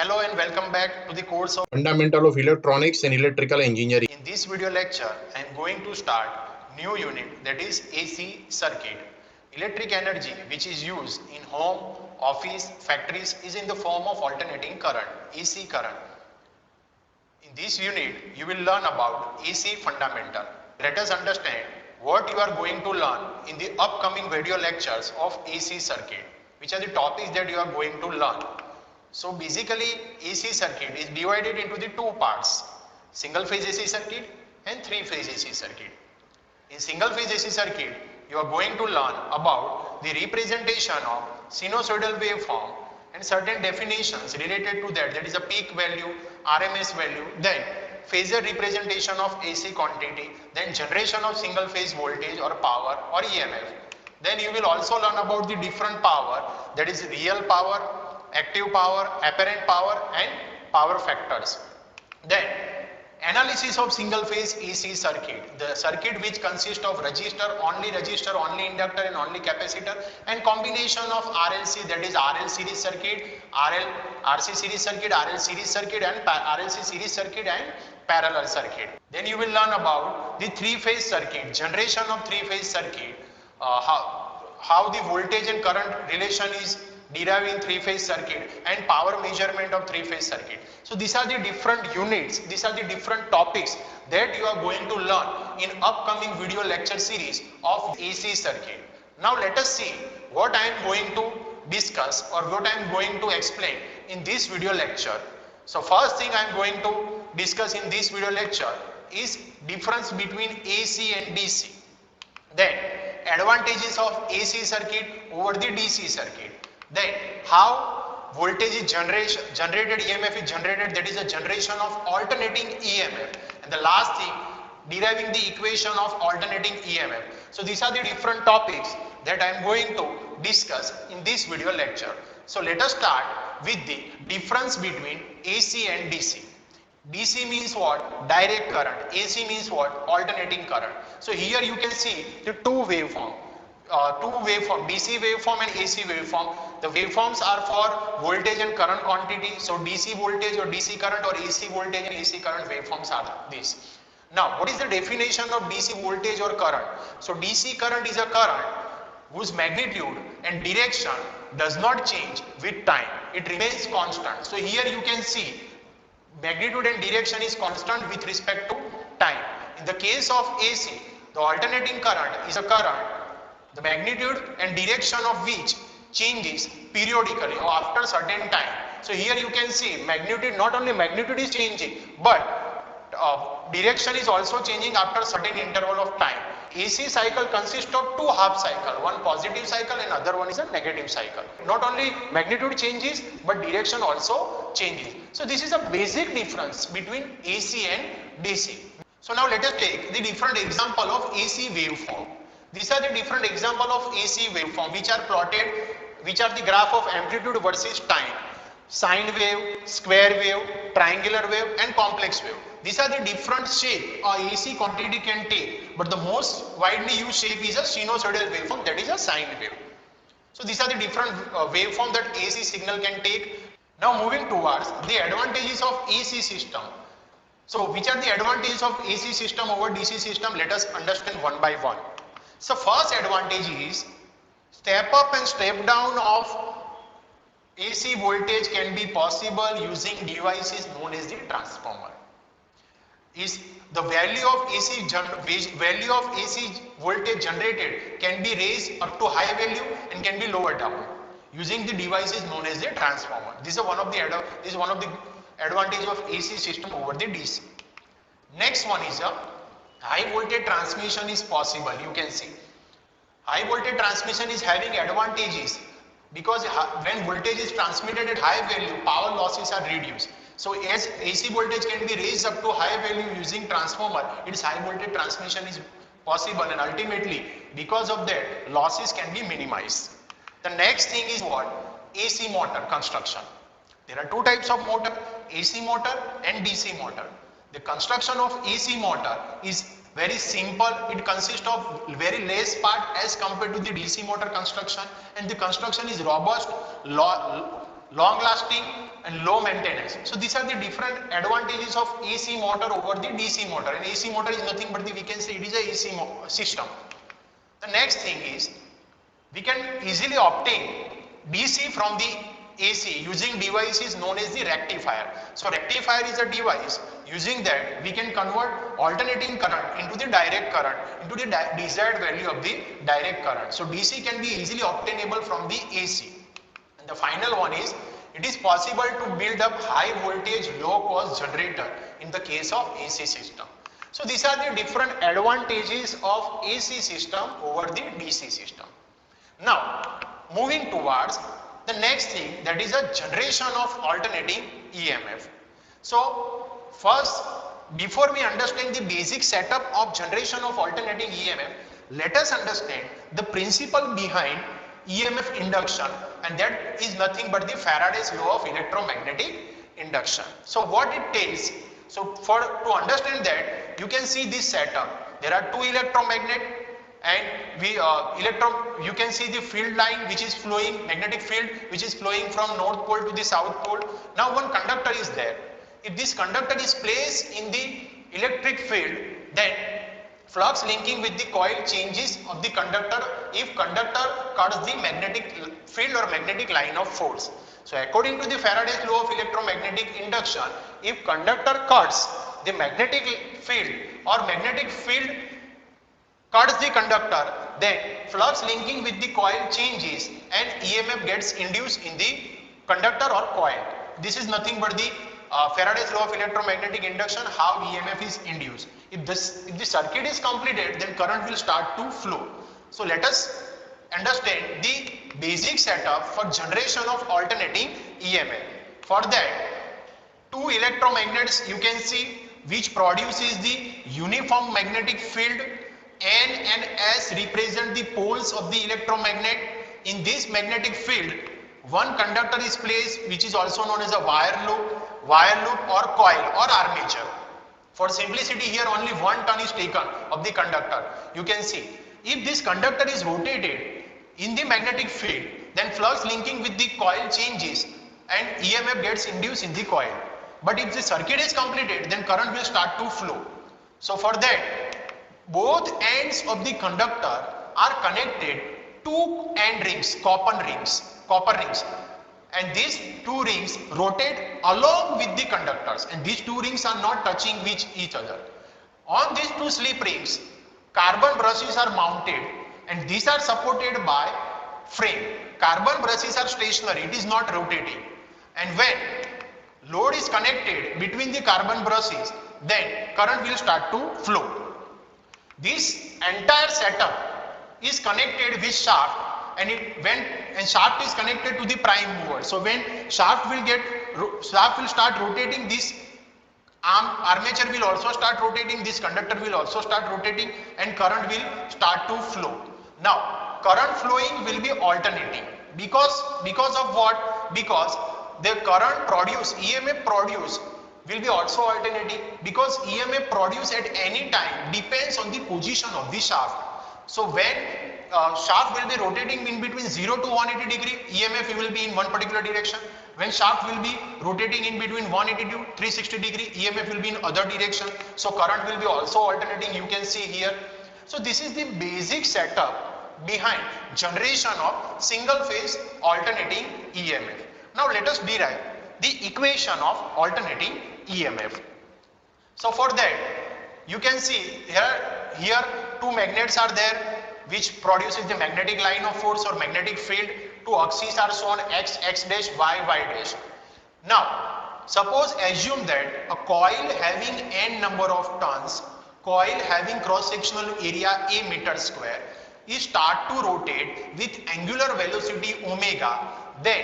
Hello and welcome back to the course of Fundamental of Electronics and Electrical Engineering. In this video lecture, I am going to start new unit, that is AC circuit. Electric energy which is used in home, office, factories is in the form of alternating current, AC current. In this unit, you will learn about AC fundamental. Let us understand what you are going to learn in the upcoming video lectures of AC circuit, which are the topics that you are going to learn. So basically AC circuit is divided into the two parts, single phase AC circuit and three phase AC circuit. In single phase AC circuit, you are going to learn about the representation of sinusoidal waveform and certain definitions related to that is a peak value, RMS value, then phasor representation of AC quantity, then generation of single phase voltage or power or EMF. Then you will also learn about the different power, that is real power, active power, apparent power and power factors. Then analysis of single phase AC circuit, the circuit which consists of resistor, only inductor and only capacitor, and combination of RLC, that is RL series circuit, RC series circuit, RL series circuit and RLC series circuit and parallel circuit. Then you will learn about the three phase circuit, generation of three phase circuit, how the voltage and current relation is derived in three phase circuit and power measurement of three phase circuit. So these are the different units, these are the different topics that you are going to learn in upcoming video lecture series of AC circuit. Now let us see what I am going to discuss or what I am going to explain in this video lecture. So first thing I am going to discuss in this video lecture is difference between AC and DC. Then advantages of AC circuit over the DC circuit. Then how voltage is generated, EMF is generated, that is a generation of alternating EMF. And the last thing, deriving the equation of alternating EMF. So these are the different topics that I am going to discuss in this video lecture. So let us start with the difference between AC and DC. DC means what? Direct current. AC means what? Alternating current. So here you can see the two waveform, DC waveform and AC waveform. The waveforms are for voltage and current quantity. So DC voltage or DC current or AC voltage and AC current waveforms are these. Now what is the definition of DC voltage or current? So DC current is a current whose magnitude and direction does not change with time. It remains constant. So here you can see magnitude and direction is constant with respect to time. In the case of AC, the alternating current is a current, the magnitude and direction of which changes periodically or after certain time. So here you can see magnitude, not only magnitude is changing, but direction is also changing after certain interval of time. AC cycle consists of two half cycle, one positive cycle and other one is a negative cycle. Not only magnitude changes but direction also changes. So this is a basic difference between AC and DC. So now let us take the different example of AC waveform. These are the different example of AC waveform which are plotted, which are the graph of amplitude versus time. Sine wave, square wave, triangular wave and complex wave. These are the different shape AC quantity can take, but the most widely used shape is a sinusoidal waveform, that is a sine wave. So these are the different waveform that AC signal can take. Now moving towards the advantages of AC system. So which are the advantages of AC system over DC system? Let us understand one by one. So first advantage is step up and step down of AC voltage can be possible using devices known as the transformer. Is the value of AC voltage generated can be raised up to high value and can be lower down using the devices known as the transformer. This is one of the advantage of AC system over the DC. Next one is a high voltage transmission is possible. You can see high voltage transmission is having advantages because when voltage is transmitted at high value, power losses are reduced. So as AC voltage can be raised up to high value using transformer, its high voltage transmission is possible and ultimately because of that losses can be minimized. The next thing is what? AC motor construction. There are two types of motor, AC motor and DC motor. The construction of AC motor is very simple. It consists of very less part as compared to the DC motor construction, and the construction is robust, long lasting and low maintenance. So these are the different advantages of AC motor over the DC motor. And AC motor is nothing but we can say it is a AC system. The next thing is we can easily obtain DC from the AC using devices known as the rectifier. So rectifier is a device, using that we can convert alternating current into the direct current, into the desired value of the direct current. So DC can be easily obtainable from the AC. And the final one is, it is possible to build up high voltage low cost generator in the case of AC system. So these are the different advantages of AC system over the DC system. Now moving towards the next thing, that is a generation of alternating EMF. So first, before we understand the basic setup of generation of alternating EMF, let us understand the principle behind EMF induction, and that is nothing but the Faraday's law of electromagnetic induction. So what it tells, so to understand that, you can see this setup. There are two electromagnet, and you can see the field line which is flowing, magnetic field which is flowing from north pole to the south pole. Now one conductor is there. If this conductor is placed in the electric field, then flux linking with the coil changes of the conductor if conductor cuts the magnetic field or magnetic line of force. So according to the Faraday's law of electromagnetic induction, if conductor cuts the magnetic field or magnetic field cuts the conductor, then flux linking with the coil changes and EMF gets induced in the conductor or coil. This is nothing but the Faraday's law of electromagnetic induction, how EMF is induced. If the circuit is completed, then current will start to flow. So let us understand the basic setup for generation of alternating EMF. For that, two electromagnets you can see which produces the uniform magnetic field. N and S represent the poles of the electromagnet. In this magnetic field, one conductor is placed which is also known as a wire loop or coil or armature. For simplicity, here only one turn is taken of the conductor. You can see if this conductor is rotated in the magnetic field, then flux linking with the coil changes and EMF gets induced in the coil. But if the circuit is completed, then current will start to flow. So for that, both ends of the conductor are connected to end rings, copper rings, and these two rings rotate along with the conductors, and these two rings are not touching with each other. On these two slip rings, carbon brushes are mounted, and these are supported by frame. Carbon brushes are stationary, it is not rotating, and when load is connected between the carbon brushes, then current will start to flow. This entire setup is connected with shaft, and shaft is connected to the prime mover. So when shaft will start rotating, this armature will also start rotating, this conductor will also start rotating, and current will start to flow. Now current flowing will be alternating because of what? Because the current produced, EMF produced, will be also alternating, because EMF produced at any time depends on the position of the shaft. So when shaft will be rotating in between 0 to 180 degree, EMF will be in one particular direction. When shaft will be rotating in between 180 to 360 degree, EMF will be in other direction. So current will be also alternating, you can see here. So this is the basic setup behind generation of single phase alternating EMF. Now let us derive the equation of alternating EMF. So for that, you can see here two magnets are there which produces the magnetic line of force or magnetic field. Two axes are shown, x dash, y dash. Now suppose assume that a coil having n number of turns, coil having cross sectional area a meter square, is start to rotate with angular velocity omega, then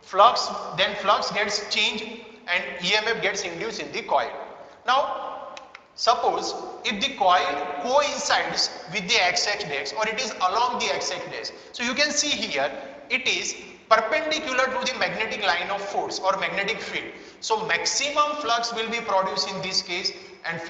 flux gets changed and EMF gets induced in the coil. Now suppose if the coil coincides with the x-axis or it is along the x-axis, so you can see here it is perpendicular to the magnetic line of force or magnetic field. So maximum flux will be produced in this case, and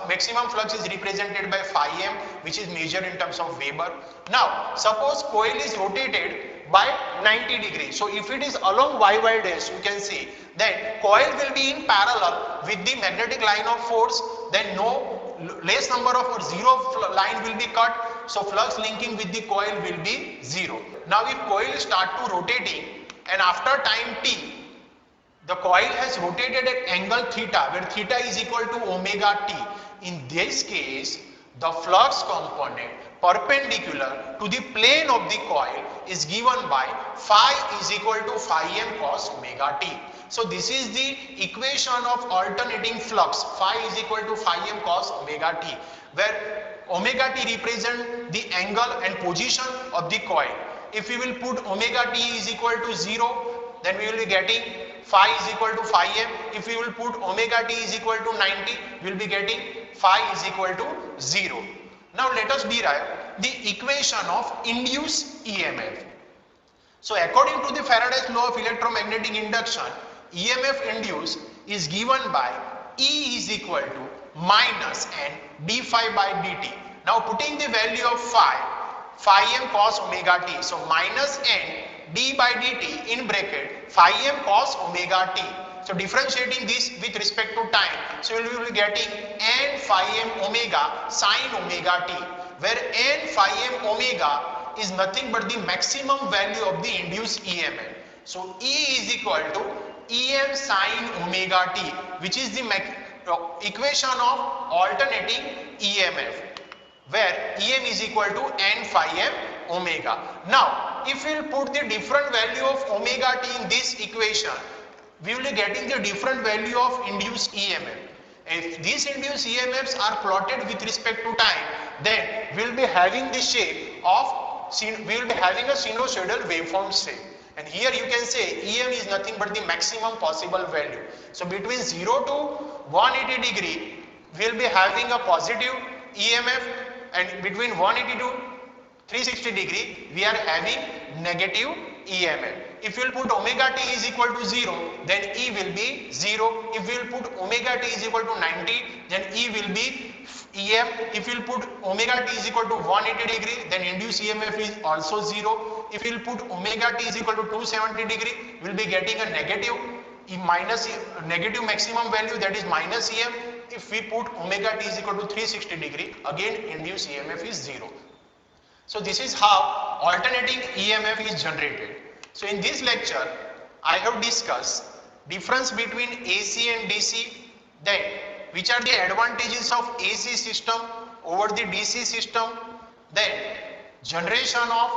maximum flux is represented by phi m, which is measured in terms of Weber. Now suppose coil is rotated by 90 degrees. So if it is along y dash, you can see then coil will be in parallel with the magnetic line of force, then no less number of or zero line will be cut, so flux linking with the coil will be zero. Now if coil start to rotating and after time t the coil has rotated at angle theta, where theta is equal to omega t. In this case, the flux component perpendicular to the plane of the coil is given by phi is equal to phi m cos omega t. So this is the equation of alternating flux. Phi is equal to phi m cos omega t, where omega t represent the angle and position of the coil. If we will put omega t is equal to 0, then we will be getting phi is equal to phi m. If we will put omega t is equal to 90, we will be getting phi is equal to 0. Now let us derive the equation of induced EMF. So according to the Faraday's law of electromagnetic induction, EMF induced is given by E is equal to minus n d phi by dt. Now putting the value of phi m cos omega t, so minus n d by dt in bracket phi m cos omega t. So differentiating this with respect to time, so we will be getting n phi m omega sin omega t, where n phi m omega is nothing but the maximum value of the induced EMF. So E is equal to Em sin omega t, which is the equation of alternating EMF, where Em is equal to n phi m omega. Now if we will put the different value of omega t in this equation, we will be getting the different value of induced EMF. If these induced EMFs are plotted with respect to time, then we will be having the shape of, we will be having a sinusoidal waveform shape. And here you can say Em is nothing but the maximum possible value. So between 0 to 180 degree, we will be having a positive EMF, and between 180 to 360 degree, we are having negative EMF. If we will put omega t is equal to 0, then E will be 0. If we will put omega t is equal to 90, then E will be Em. If we will put omega t is equal to 180 degree, then induced EMF is also 0. If we will put omega t is equal to 270 degree, we will be getting a negative negative maximum value, that is minus Em. If we put omega t is equal to 360 degree, again induced EMF is 0. So this is how alternating EMF is generated. So in this lecture, I have discussed difference between AC and DC, then which are the advantages of AC system over the DC system, then generation of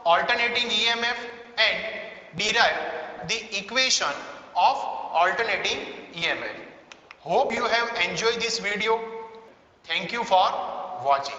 alternating EMF, and derive the equation of alternating EMF. Hope you have enjoyed this video. Thank you for watching.